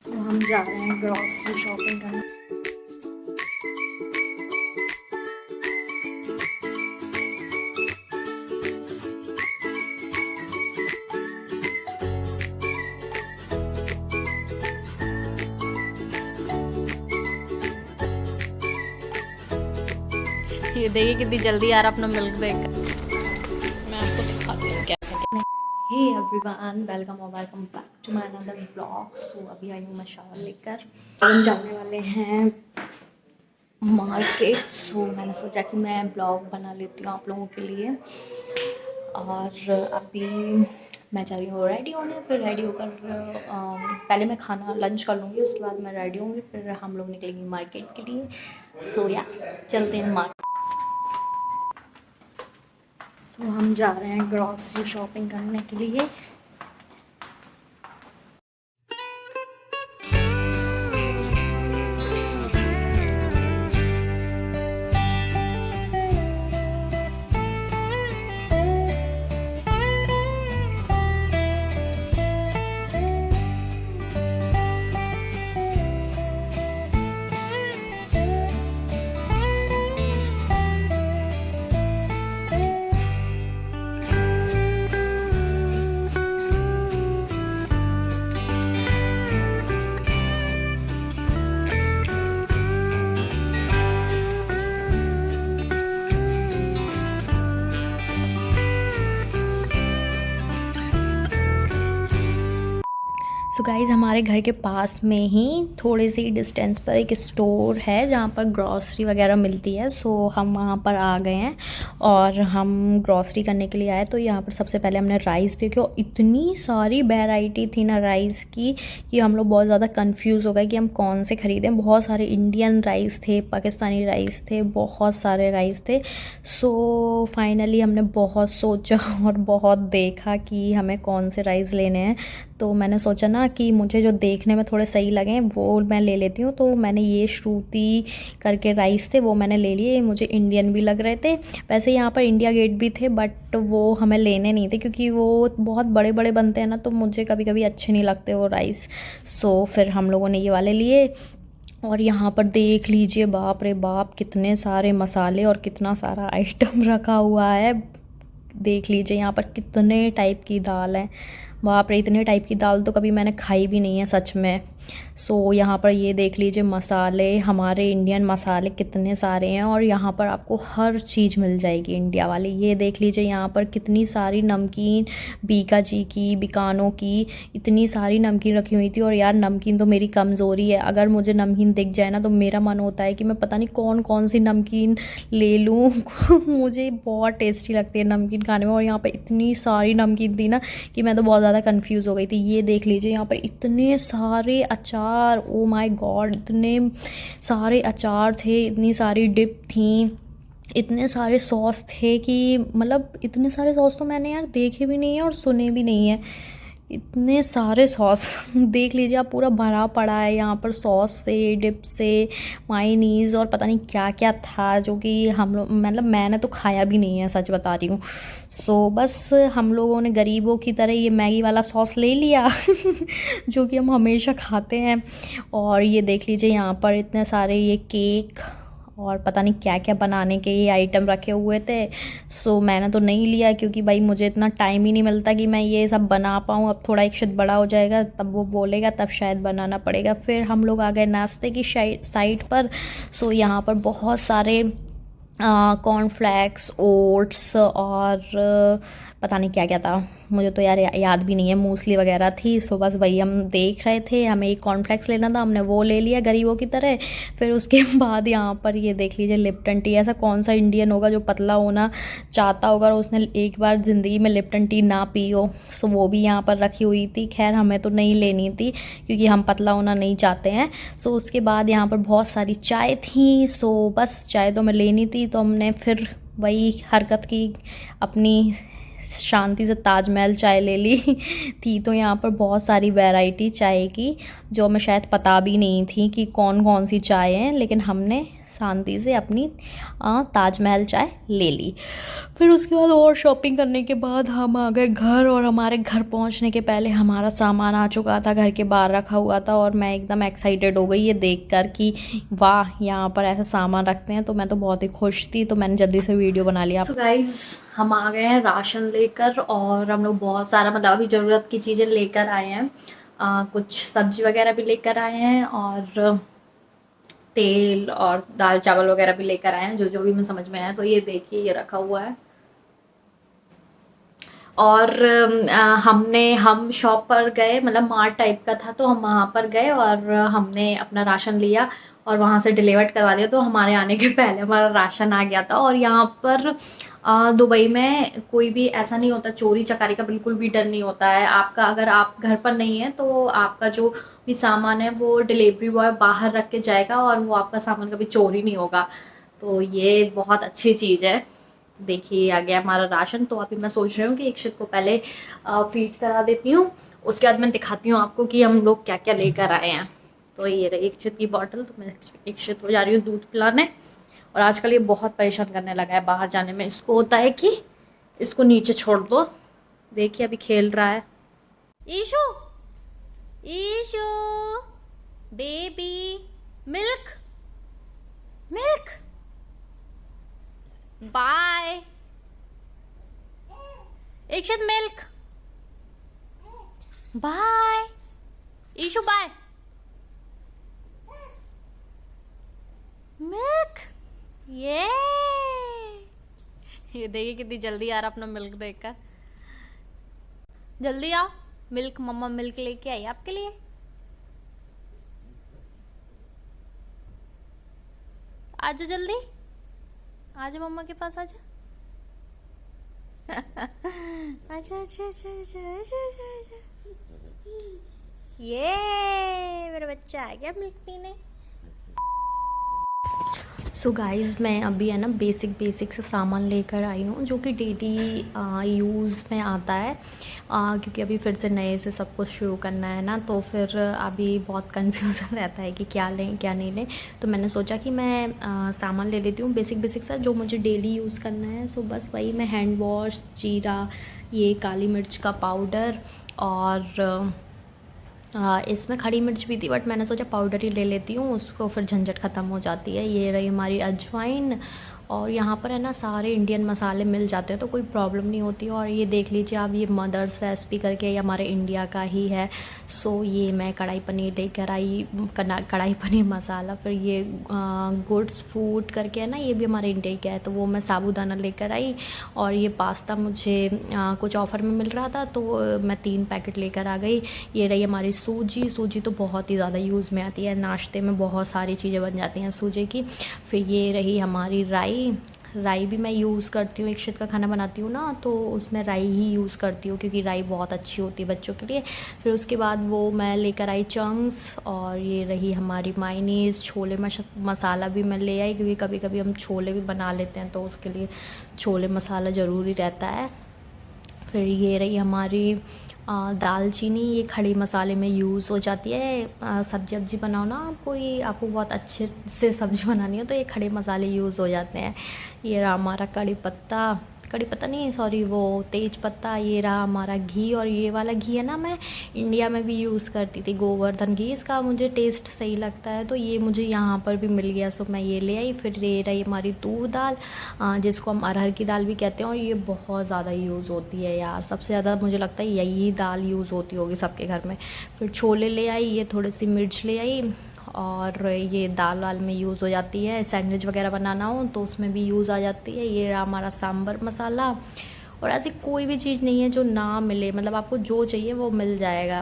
तो हम जा रहे हैं ग्रॉसरी शॉपिंग करने। ये देखिए कितनी जल्दी आ रहा अपना मिल्क देख कर। मैं आपको दिखाती हूँ क्या है। हे एवरीवन, वेलकम और welcome back to my another blog. So अभी आई हूँ मैं शावर लेकर। हम जाने वाले हैं मार्केट। सो मैंने सोचा कि मैं ब्लॉग बना लेती हूँ आप लोगों के लिए। और अभी मैं जा रही हूँ रेडी होने। फिर रेडी होकर पहले मैं खाना लंच कर लूँगी, उसके बाद मैं रेडी होंगी, फिर हम लोग निकलेंगे मार्केट के लिए। सो या चलते हैं मार्केट। सो हम जा रहे हैं ग्रॉसरी शॉपिंग करने के लिए। सो गाइज़, हमारे घर के पास में ही थोड़े से डिस्टेंस पर एक स्टोर है जहाँ पर ग्रॉसरी वगैरह मिलती है। सो हम वहाँ पर आ गए हैं और हम ग्रॉसरी करने के लिए आए। तो यहाँ पर सबसे पहले हमने राइस देखी और इतनी सारी वैरायटी थी ना राइस की कि हम लोग बहुत ज़्यादा कंफ्यूज हो गए कि हम कौन से ख़रीदें। बहुत सारे इंडियन राइस थे, पाकिस्तानी राइस थे, बहुत सारे राइस थे। सो फाइनली हमने बहुत सोचा और बहुत देखा कि हमें कौन से राइस लेने हैं। तो मैंने सोचा ना कि मुझे जो देखने में थोड़े सही लगे वो मैं ले लेती हूँ। तो मैंने ये श्रुति करके राइस थे वो मैंने ले लिए। मुझे इंडियन भी लग रहे थे। वैसे यहाँ पर इंडिया गेट भी थे बट वो हमें लेने नहीं थे क्योंकि वो बहुत बड़े बड़े बनते हैं ना, तो मुझे कभी कभी अच्छे नहीं लगते वो राइस। सो फिर हम लोगों ने ये वाले लिए। और यहाँ पर देख लीजिए, बाप रे बाप, कितने सारे मसाले और कितना सारा आइटम रखा हुआ है। देख लीजिए यहाँ पर कितने टाइप की दाल है। बाप रे, इतने टाइप की दाल तो कभी मैंने खाई भी नहीं है सच में। सो यहाँ पर ये देख लीजिए मसाले, हमारे इंडियन मसाले कितने सारे हैं और यहाँ पर आपको हर चीज़ मिल जाएगी इंडिया वाली। ये देख लीजिए यहाँ पर कितनी सारी नमकीन, बीका जी की, बिकानों की, इतनी सारी नमकीन रखी हुई थी। और यार नमकीन तो मेरी कमज़ोरी है, अगर मुझे नमकीन दिख जाए ना तो मेरा मन होता है कि मैं पता नहीं कौन कौन सी नमकीन ले लूँ मुझे बहुत टेस्टी लगती है नमकीन खाने में। और यहाँ पर इतनी सारी नमकीन थी ना कि मैं तो बहुत ज़्यादा कंफ्यूज हो गई थी। ये देख लीजिए यहाँ पर इतने सारे अचार, ओ माय गॉड, इतने सारे अचार थे, इतनी सारी डिप थी, इतने सारे सॉस थे कि मतलब इतने सारे सॉस तो मैंने यार देखे भी नहीं है और सुने भी नहीं है। इतने सारे सॉस देख लीजिए आप, पूरा भरा पड़ा है यहाँ पर सॉस से, डिप से, मायोनीज़ और पता नहीं क्या क्या था जो कि हम लोग, मतलब मैंने तो खाया भी नहीं है, सच बता रही हूँ। सो बस हम लोगों ने गरीबों की तरह ये मैगी वाला सॉस ले लिया जो कि हम हमेशा खाते हैं। और ये देख लीजिए यहाँ पर इतने सारे ये केक और पता नहीं क्या क्या बनाने के ये आइटम रखे हुए थे। सो मैंने तो नहीं लिया क्योंकि भाई मुझे इतना टाइम ही नहीं मिलता कि मैं ये सब बना पाऊँ। अब थोड़ा एक बड़ा हो जाएगा तब वो बोलेगा, तब शायद बनाना पड़ेगा। फिर हम लोग आ गए नाश्ते की साइड पर। सो यहाँ पर बहुत सारे कॉर्नफ्लेक्स, ओट्स और पता नहीं क्या क्या था, मुझे तो यार याद भी नहीं है, मूसली वगैरह थी। सो बस वही हम देख रहे थे, हमें एक कॉर्नफ्लेक्स लेना था, हमने वो ले लिया गरीबों की तरह। फिर उसके बाद यहाँ पर ये देख लीजिए लिप्टन टी। ऐसा कौन सा इंडियन होगा जो पतला होना चाहता होगा और उसने एक बार ज़िंदगी में लिप्टन टी ना पी हो। सो वो भी यहाँ पर रखी हुई थी। खैर हमें तो नहीं लेनी थी क्योंकि हम पतला होना नहीं चाहते हैं। सो उसके बाद यहाँ पर बहुत सारी चाय थी। सो बस चाय तो हमें लेनी थी, तो हमने फिर वही हरकत की, अपनी शांति से ताजमहल चाय ले ली थी। तो यहाँ पर बहुत सारी वैरायटी चाय की जो हमें शायद पता भी नहीं थी कि कौन कौन सी चाय हैं, लेकिन हमने शांति से अपनी ताजमहल चाय ले ली। फिर उसके बाद और शॉपिंग करने के बाद हम आ गए घर, और हमारे घर पहुंचने के पहले हमारा सामान आ चुका था, घर के बाहर रखा हुआ था, और मैं एकदम एक्साइटेड हो गई ये देखकर कि वाह यहाँ पर ऐसा सामान रखते हैं। तो मैं तो बहुत ही खुश थी, तो मैंने जल्दी से वीडियो बना लिया। सो गाइज़, हम आ गए हैं राशन लेकर, और हम लोग बहुत सारा मतलब अभी ज़रूरत की चीज़ें लेकर आए हैं। कुछ सब्जी वगैरह भी लेकर आए हैं, और तेल और दाल चावल वगैरह भी लेकर आए हैं, जो जो भी मैं समझ में आया। तो ये देखिए, ये रखा हुआ है। और हम शॉप पर गए, मतलब मार्ट टाइप का था, तो हम वहाँ पर गए और हमने अपना राशन लिया और वहाँ से डिलीवर करवा दिया। तो हमारे आने के पहले हमारा राशन आ गया था। और यहाँ पर दुबई में कोई भी ऐसा नहीं होता, चोरी चकारी का बिल्कुल भी डर नहीं होता है। आपका अगर आप घर पर नहीं है तो आपका जो भी सामान है वो डिलीवरी बॉय बाहर रख के जाएगा, और वो आपका सामान कभी चोरी नहीं होगा। तो ये बहुत अच्छी चीज़ है। देखिए आ गया हमारा राशन। तो अभी मैं सोच रही हूँ कि इक्षित को पहले फीड करा देती हूँ, उसके बाद मैं दिखाती हूँ आपको कि हम लोग क्या क्या लेकर आए हैं। तो ये रही इक्षित की बॉटल। तो मैं इक्षित को जा रही हूँ दूध पिलाने। और आजकल ये बहुत परेशान करने लगा है बाहर जाने में। इसको होता है कि इसको नीचे छोड़ दो। देखिए अभी खेल रहा है। Ishu, Ishu baby, milk milk, bye Ikshit, milk bye Ishu, bye milk. ये देखिए कितनी जल्दी आ रहा अपना मिल्क देखकर। जल्दी आओ, मिल्क, मम्मा मिल्क लेके आई आपके लिए। आजो जल्दी, आजा मम्मा के पास, आजा आजा आजा आजा आजा आजा आजा। ये मेरा बच्चा आ गया मिल्क पीने। सो गाइज़, मैं अभी है ना बेसिक से सामान लेकर आई हूँ, जो कि डेली यूज़ में आता है। क्योंकि अभी फिर से नए से सब कुछ शुरू करना है ना, तो फिर अभी बहुत कन्फ्यूज़न रहता है कि क्या लें क्या नहीं लें। तो मैंने सोचा कि मैं सामान ले लेती हूँ बेसिक सा, जो मुझे डेली यूज़ करना है। सो बस वही मैं हैंड वॉश, जीरा, ये काली मिर्च का पाउडर, और इसमें खड़ी मिर्च भी थी, बट मैंने सोचा पाउडर ही ले लेती हूँ, उसको फिर झंझट ख़त्म हो जाती है। ये रही हमारी अजवाइन, और यहाँ पर है ना सारे इंडियन मसाले मिल जाते हैं, तो कोई प्रॉब्लम नहीं होती। और ये देख लीजिए आप, ये मदर्स रेसिपी करके ये हमारे इंडिया का ही है। सो ये मैं कढ़ाई पनीर लेकर आई, कढ़ाई पनीर मसाला। फिर ये गुड्स फूड करके है ना, ये भी हमारे इंडिया का है, तो वो मैं साबूदाना लेकर आई। और ये पास्ता मुझे कुछ ऑफ़र में मिल रहा था, तो मैं 3 पैकेट लेकर आ गई। ये रही हमारी सूजी तो बहुत ही ज़्यादा यूज़ में आती है, नाश्ते में बहुत सारी चीज़ें बन जाती हैं सूजी की। फिर ये रही हमारी राई भी मैं यूज़ करती हूँ, इक्षित का खाना बनाती हूँ ना, तो उसमें राई ही यूज़ करती हूँ, क्योंकि राई बहुत अच्छी होती है बच्चों के लिए। फिर उसके बाद वो मैं लेकर आई चंक्स, और ये रही हमारी मायनीज़। छोले मसाला भी मैं ले आई, क्योंकि कभी कभी हम छोले भी बना लेते हैं, तो उसके लिए छोले मसाला ज़रूरी रहता है। फिर ये रही हमारी दालचीनी, ये खड़ी मसाले में यूज़ हो जाती है। सब्जी वब्जी बनाओ ना, आपको बहुत अच्छे से सब्ज़ी बनानी हो, तो ये खड़े मसाले यूज़ हो जाते हैं। ये रहा हमारा कड़ी पत्ता नहीं, सॉरी, वो तेज पत्ता। ये रहा हमारा घी, और ये वाला घी है ना, मैं इंडिया में भी यूज़ करती थी, गोवर्धन घी। इसका मुझे टेस्ट सही लगता है, तो ये मुझे यहाँ पर भी मिल गया, सो मैं ये ले आई। फिर ये रही हमारी तूर दाल, जिसको हम अरहर की दाल भी कहते हैं, और ये बहुत ज़्यादा यूज़ होती है यार। सबसे ज़्यादा मुझे लगता है यही दाल यूज़ होती होगी सबके घर में। फिर छोले ले आई, ये थोड़ी सी मिर्च ले आई, और ये दाल वाल में यूज़ हो जाती है। सैंडविच वगैरह बनाना हो तो उसमें भी यूज़ आ जाती है। ये रहा हमारा सांभर मसाला। और ऐसी कोई भी चीज़ नहीं है जो ना मिले, मतलब आपको जो चाहिए वो मिल जाएगा।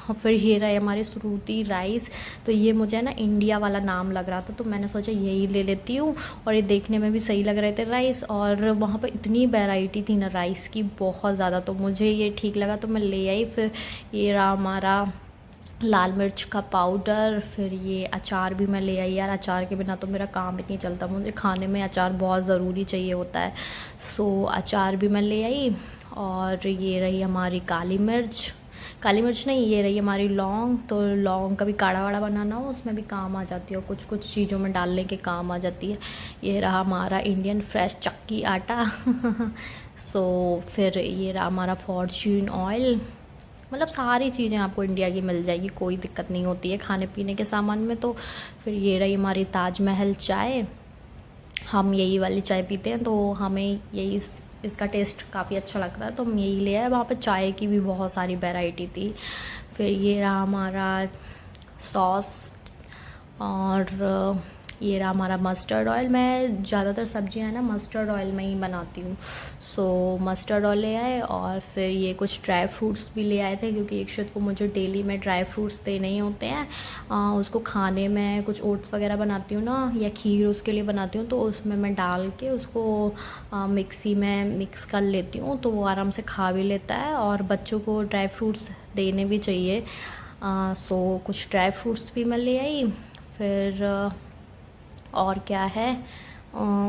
और फिर ये रहे हमारे श्रुति राइस, तो ये मुझे ना इंडिया वाला नाम लग रहा था, तो मैंने सोचा यही ले लेती हूँ। और ये देखने में भी सही लग रहे थे राइस, और वहाँ पर इतनी वैरायटी थी ना राइस की, बहुत ज़्यादा, तो मुझे ये ठीक लगा, तो मैं ले आई। फिर ये रहा हमारा लाल मिर्च का पाउडर। फिर ये अचार भी मैं ले आई यार, अचार के बिना तो मेरा काम ही नहीं चलता, मुझे खाने में अचार बहुत ज़रूरी चाहिए होता है। सो अचार भी मैं ले आई। और ये रही हमारी काली मिर्च नहीं, ये रही हमारी लौंग। तो लौंग का भी काढ़ा वाड़ा बनाना हो उसमें भी काम आ जाती है और कुछ कुछ चीज़ों में डालने के काम आ जाती है। ये रहा हमारा इंडियन फ्रेश चक्की आटा सो फिर ये रहा हमारा फॉर्च्यून ऑयल। मतलब सारी चीज़ें आपको इंडिया की मिल जाएगी, कोई दिक्कत नहीं होती है खाने पीने के सामान में। तो फिर ये रही हमारी ताजमहल चाय। हम यही वाली चाय पीते हैं, तो हमें यही इसका टेस्ट काफ़ी अच्छा लगता है, तो हम यही ले आए। वहाँ पे चाय की भी बहुत सारी वैरायटी थी। फिर ये रहा हमारा सॉस, और ये रहा हमारा मस्टर्ड ऑयल। मैं ज़्यादातर सब्जियां ना मस्टर्ड ऑयल में ही बनाती हूँ। सो मस्टर्ड ऑयल ले आए, और फिर ये कुछ ड्राई फ्रूट्स भी ले आए थे, क्योंकि इक्षत को मुझे डेली में ड्राई फ्रूट्स देने ही होते हैं। उसको खाने में कुछ ओट्स वगैरह बनाती हूँ ना, या खीर उसके लिए बनाती हूँ, तो उसमें मैं डाल के उसको मिक्सी में मिक्स कर लेती हूँ, तो वो आराम से खा भी लेता है। और बच्चों को ड्राई फ्रूट्स देने भी चाहिए। सो कुछ ड्राई फ्रूट्स भी मैं ले आई। फिर और क्या है,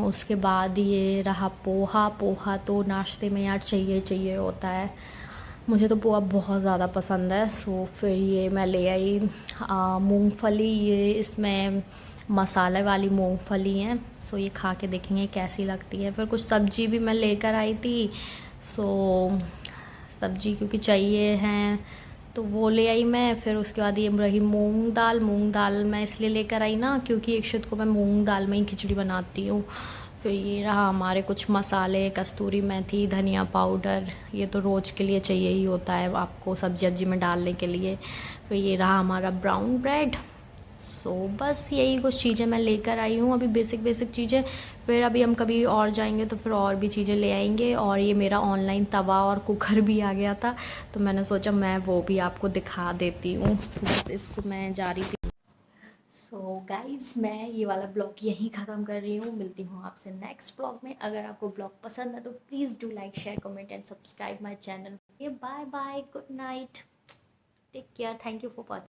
उसके बाद ये रहा पोहा। पोहा तो नाश्ते में यार चाहिए चाहिए होता है, मुझे तो पोहा बहुत ज़्यादा पसंद है। सो फिर ये मैं ले आई मूंगफली। ये इसमें मसाले वाली मूंगफली हैं, सो ये खा के देखेंगे कैसी लगती है। फिर कुछ सब्जी भी मैं लेकर आई थी, सो सब्जी क्योंकि चाहिए हैं तो वो ले आई मैं। फिर उसके बाद ये रही मूंग दाल। मूंग दाल मैं इसलिए लेकर आई ना, क्योंकि इक्षित को मैं मूंग दाल में ही खिचड़ी बनाती हूँ। फिर ये रहा हमारे कुछ मसाले, कस्तूरी मेथी, धनिया पाउडर, ये तो रोज़ के लिए चाहिए ही होता है आपको सब्जी वब्जी में डालने के लिए। फिर ये रहा हमारा ब्राउन ब्रेड। सो बस यही कुछ चीज़ें मैं लेकर आई हूँ अभी, बेसिक बेसिक चीज़ें। फिर अभी हम कभी और जाएंगे तो फिर और भी चीज़ें ले आएंगे। और ये मेरा ऑनलाइन तवा और कुकर भी आ गया था, तो मैंने सोचा मैं वो भी आपको दिखा देती हूँ। बस इसको मैं जा रही थी। सो गाइज़, मैं ये वाला ब्लॉग यहीं ख़त्म कर रही हूँ। मिलती हूँ आपसे नेक्स्ट ब्लॉग में। अगर आपको ब्लॉग पसंद है तो please do like, share, comment and subscribe my channel. Bye bye, good night, take care, thank you for watching.